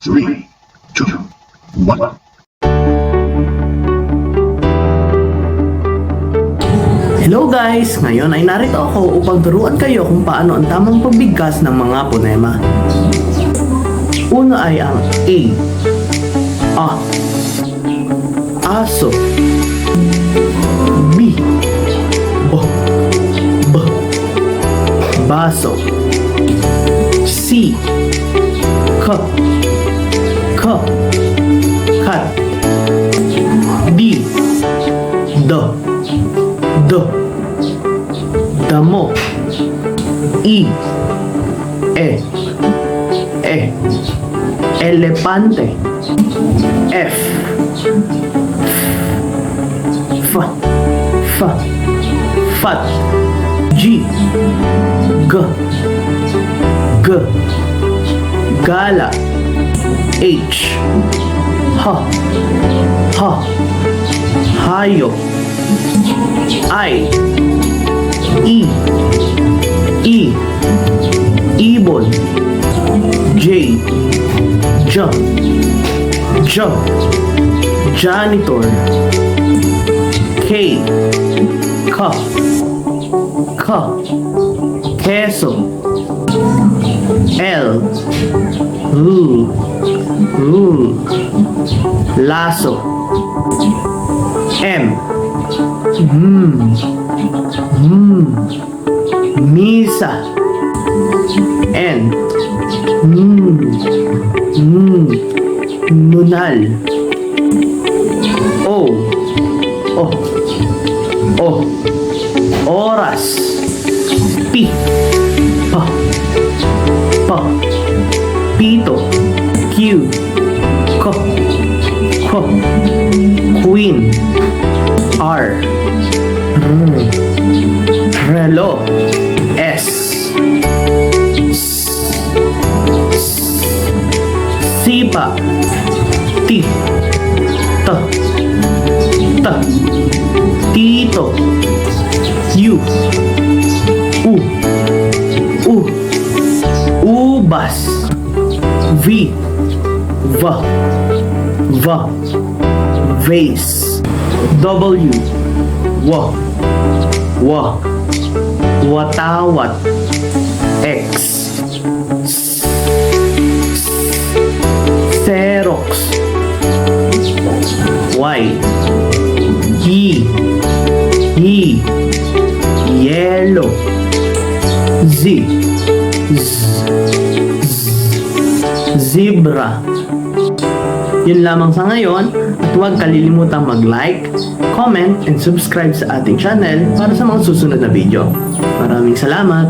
3, 2, 1. Hello guys! Ngayon ay narito ako upang turuan kayo kung paano ang tamang pagbigkas ng mga ponema. Una ay ang A. Aso. B. Baso. C. Kat. D. Damo. E. Elepante. F. Fat. G. Gala. H. Hayop. I. Ibon. J. Janitor. K. Queso. L. Lasso. M. Misa. N. Nunal. O. Oras. P. Pito. Q. Queen. R. Relo. S. Sipa. T. Tito. U. Ubas. V. Vase. W. Watawat. X. Xerox. Y. Yellow. Z. Zebra. Yun lamang sa ngayon at huwag kalilimutang mag-like, comment, and subscribe sa ating channel para sa mga susunod na video. Maraming salamat!